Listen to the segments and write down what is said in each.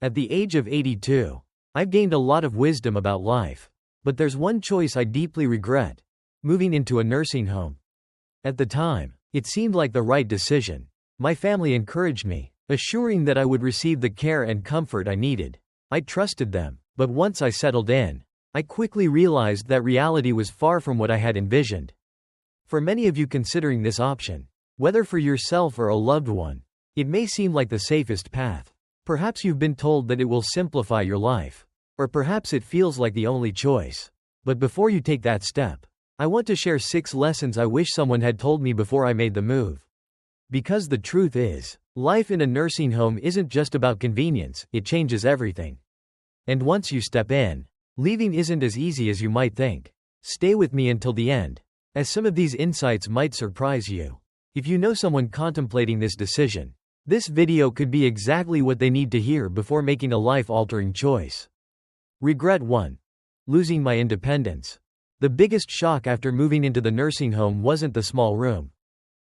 At the age of 82, I've gained a lot of wisdom about life. But there's one choice I deeply regret: moving into a nursing home. At the time, it seemed like the right decision. My family encouraged me, assuring that I would receive the care and comfort I needed. I trusted them, but once I settled in, I quickly realized that reality was far from what I had envisioned. For many of you considering this option, whether for yourself or a loved one, it may seem like the safest path. Perhaps you've been told that it will simplify your life. Or perhaps it feels like the only choice. But before you take that step, I want to share 6 lessons I wish someone had told me before I made the move. Because the truth is, life in a nursing home isn't just about convenience, it changes everything. And once you step in, leaving isn't as easy as you might think. Stay with me until the end, as some of these insights might surprise you. If you know someone contemplating this decision, this video could be exactly what they need to hear before making a life-altering choice. Regret 1. Losing my independence. The biggest shock after moving into the nursing home wasn't the small room,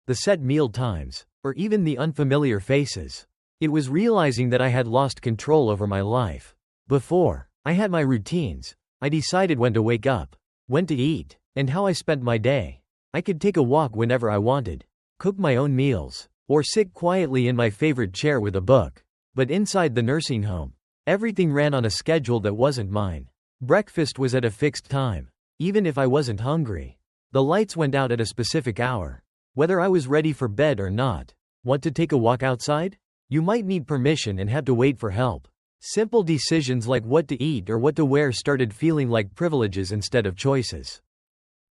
the set meal times, or even the unfamiliar faces. It was realizing that I had lost control over my life. Before, I had my routines. I decided when to wake up, when to eat, and how I spent my day. I could take a walk whenever I wanted, cook my own meals, or sit quietly in my favorite chair with a book. But inside the nursing home, everything ran on a schedule that wasn't mine. Breakfast was at a fixed time, even if I wasn't hungry. The lights went out at a specific hour, whether I was ready for bed or not. Want to take a walk outside? You might need permission and have to wait for help. Simple decisions like what to eat or what to wear started feeling like privileges instead of choices.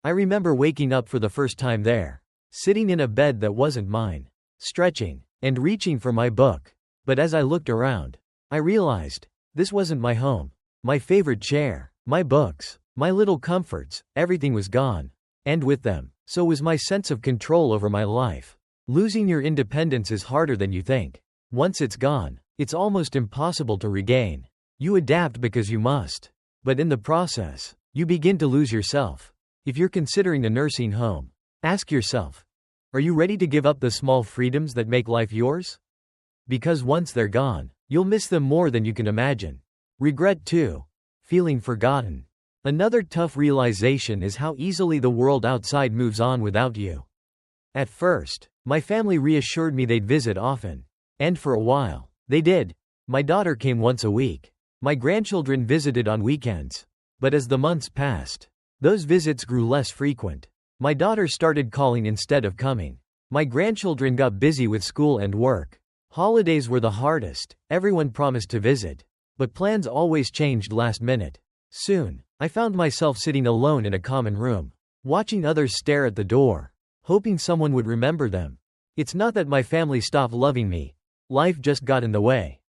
I remember waking up for the first time there, sitting in a bed that wasn't mine, stretching, and reaching for my book. But as I looked around, I realized, this wasn't my home. My favorite chair, my books, my little comforts, everything was gone. And with them, so was my sense of control over my life. Losing your independence is harder than you think. Once it's gone, it's almost impossible to regain. You adapt because you must. But in the process, you begin to lose yourself. If you're considering a nursing home, ask yourself, are you ready to give up the small freedoms that make life yours? Because once they're gone, you'll miss them more than you can imagine. Regret 2. Feeling forgotten. Another tough realization is how easily the world outside moves on without you. At first, my family reassured me they'd visit often. And for a while, they did. My daughter came once a week. My grandchildren visited on weekends. But as the months passed, those visits grew less frequent. My daughter started calling instead of coming. My grandchildren got busy with school and work. Holidays were the hardest. Everyone promised to visit, but plans always changed last minute. Soon, I found myself sitting alone in a common room, watching others stare at the door, hoping someone would remember them. It's not that my family stopped loving me. Life just got in the way.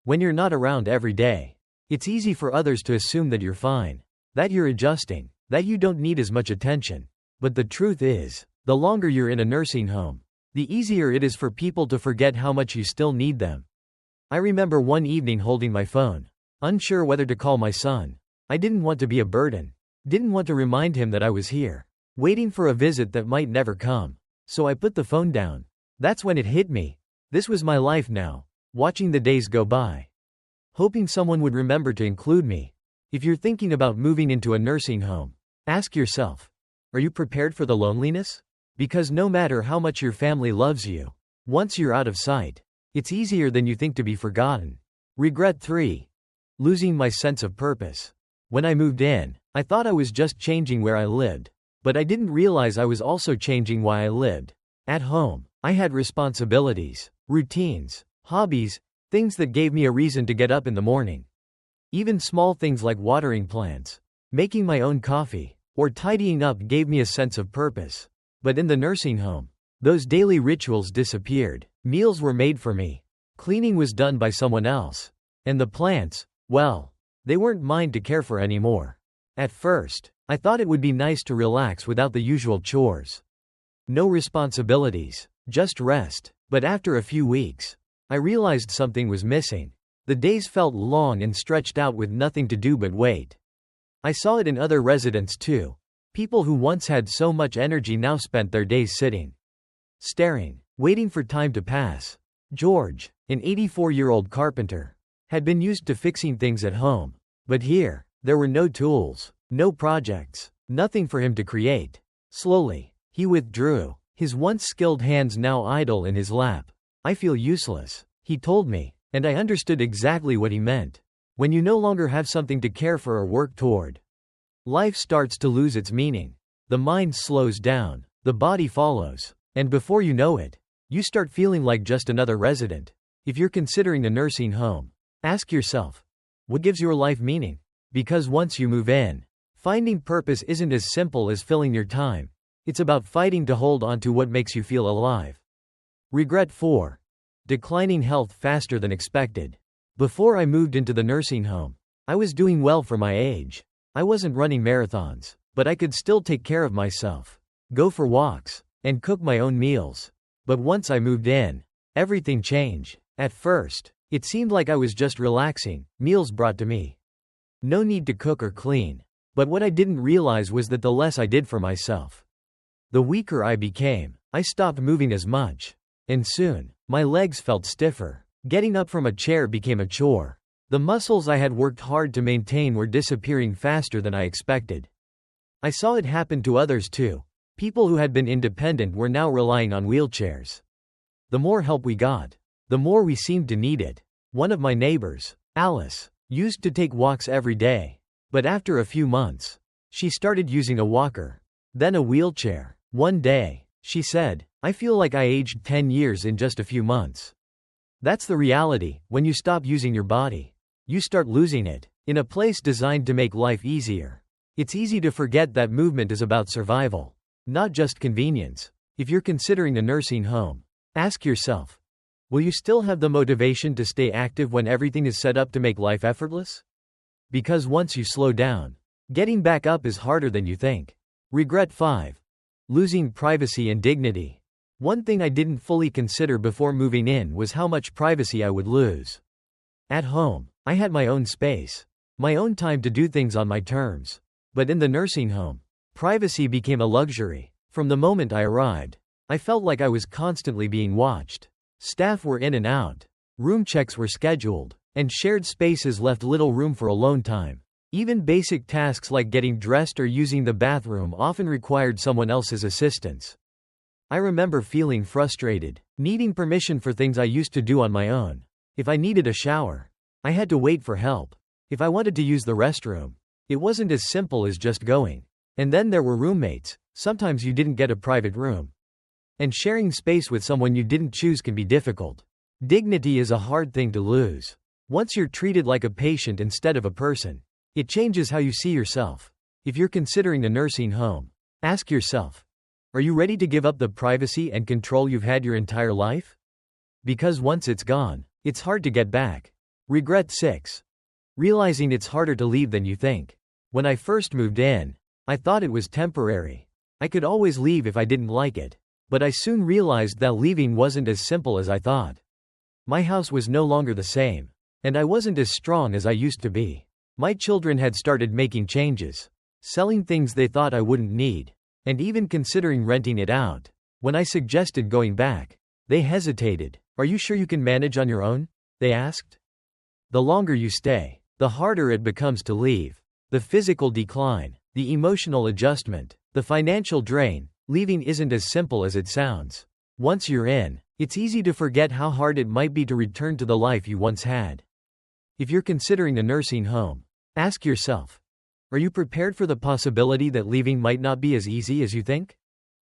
When you're not around every day, it's easy for others to assume that you're fine, that you're adjusting, that you don't need as much attention. But the truth is, the longer you're in a nursing home, the easier it is for people to forget how much you still need them. I remember one evening holding my phone, unsure whether to call my son. I didn't want to be a burden, didn't want to remind him that I was here, waiting for a visit that might never come. So I put the phone down. That's when it hit me. This was my life now, watching the days go by, hoping someone would remember to include me. If you're thinking about moving into a nursing home, ask yourself, are you prepared for the loneliness? Because no matter how much your family loves you, once you're out of sight, it's easier than you think to be forgotten. Regret 3. Losing my sense of purpose. When I moved in, I thought I was just changing where I lived, but I didn't realize I was also changing why I lived. At home, I had responsibilities, routines, hobbies, things that gave me a reason to get up in the morning. Even small things like watering plants, making my own coffee, or tidying up gave me a sense of purpose. But in the nursing home, those daily rituals disappeared. Meals were made for me. Cleaning was done by someone else. And the plants, well, they weren't mine to care for anymore. At first, I thought it would be nice to relax without the usual chores. No responsibilities, just rest. But after a few weeks, I realized something was missing. The days felt long and stretched out with nothing to do but wait. I saw it in other residents too. People who once had so much energy now spent their days sitting, staring, waiting for time to pass. George, an 84-year-old carpenter, had been used to fixing things at home. But here, there were no tools, no projects, nothing for him to create. Slowly, he withdrew, his once skilled hands now idle in his lap. I feel useless, he told me, and I understood exactly what he meant. When you no longer have something to care for or work toward, life starts to lose its meaning. The mind slows down, the body follows, and before you know it, you start feeling like just another resident. If you're considering a nursing home, ask yourself, what gives your life meaning? Because once you move in, finding purpose isn't as simple as filling your time. It's about fighting to hold on to what makes you feel alive. Regret 4. Declining health faster than expected. Before I moved into the nursing home, I was doing well for my age. I wasn't running marathons, but I could still take care of myself, go for walks, and cook my own meals. But once I moved in, everything changed. At first, it seemed like I was just relaxing, meals brought to me. No need to cook or clean. But what I didn't realize was that the less I did for myself, the weaker I became. I stopped moving as much. And soon, my legs felt stiffer. Getting up from a chair became a chore. The muscles I had worked hard to maintain were disappearing faster than I expected. I saw it happen to others too. People who had been independent were now relying on wheelchairs. The more help we got, the more we seemed to need it. One of my neighbors, Alice, used to take walks every day. But after a few months, she started using a walker, then a wheelchair. One day, she said, I feel like I aged 10 years in just a few months. That's the reality. When you stop using your body, you start losing it. In a place designed to make life easier, it's easy to forget that movement is about survival, not just convenience. If you're considering a nursing home, ask yourself, will you still have the motivation to stay active when everything is set up to make life effortless? Because once you slow down, getting back up is harder than you think. Regret 5. Losing privacy and dignity. One thing I didn't fully consider before moving in was how much privacy I would lose. At home, I had my own space, my own time to do things on my terms. But in the nursing home, privacy became a luxury. From the moment I arrived, I felt like I was constantly being watched. Staff were in and out, room checks were scheduled, and shared spaces left little room for alone time. Even basic tasks like getting dressed or using the bathroom often required someone else's assistance. I remember feeling frustrated, needing permission for things I used to do on my own. If I needed a shower, I had to wait for help. If I wanted to use the restroom, it wasn't as simple as just going. And then there were roommates. Sometimes you didn't get a private room. And sharing space with someone you didn't choose can be difficult. Dignity is a hard thing to lose. Once you're treated like a patient instead of a person, it changes how you see yourself. If you're considering a nursing home, ask yourself, are you ready to give up the privacy and control you've had your entire life? Because once it's gone, it's hard to get back. Regret 6. Realizing it's harder to leave than you think. When I first moved in, I thought it was temporary. I could always leave if I didn't like it. But I soon realized that leaving wasn't as simple as I thought. My house was no longer the same, and I wasn't as strong as I used to be. My children had started making changes, selling things they thought I wouldn't need, and even considering renting it out. When I suggested going back, they hesitated. Are you sure you can manage on your own? They asked. The longer you stay, the harder it becomes to leave. The physical decline, the emotional adjustment, the financial drain. Leaving isn't as simple as it sounds. Once you're in, it's easy to forget how hard it might be to return to the life you once had. If you're considering a nursing home, ask yourself, are you prepared for the possibility that leaving might not be as easy as you think?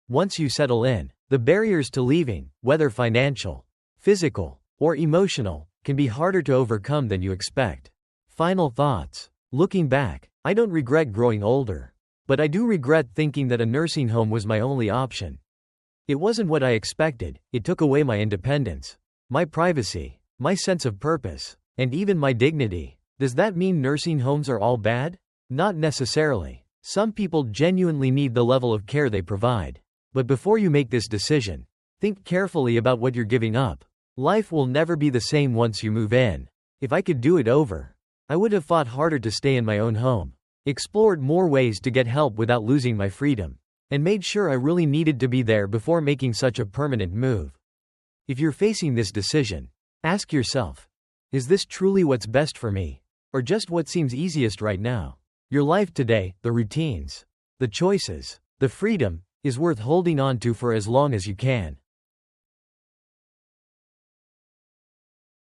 Once you settle in, the barriers to leaving, whether financial, physical, or emotional, can be harder to overcome than you expect. Final thoughts. Looking back, I don't regret growing older. But I do regret thinking that a nursing home was my only option. It wasn't what I expected. It took away my independence, my privacy, my sense of purpose, and even my dignity. Does that mean nursing homes are all bad? Not necessarily. Some people genuinely need the level of care they provide. But before you make this decision, think carefully about what you're giving up. Life will never be the same once you move in. If I could do it over, I would have fought harder to stay in my own home, explored more ways to get help without losing my freedom, and made sure I really needed to be there before making such a permanent move. If you're facing this decision, ask yourself, Is this truly what's best for me? Or just what seems easiest right now? Your life today, the routines, the choices, the freedom, is worth holding on to for as long as you can.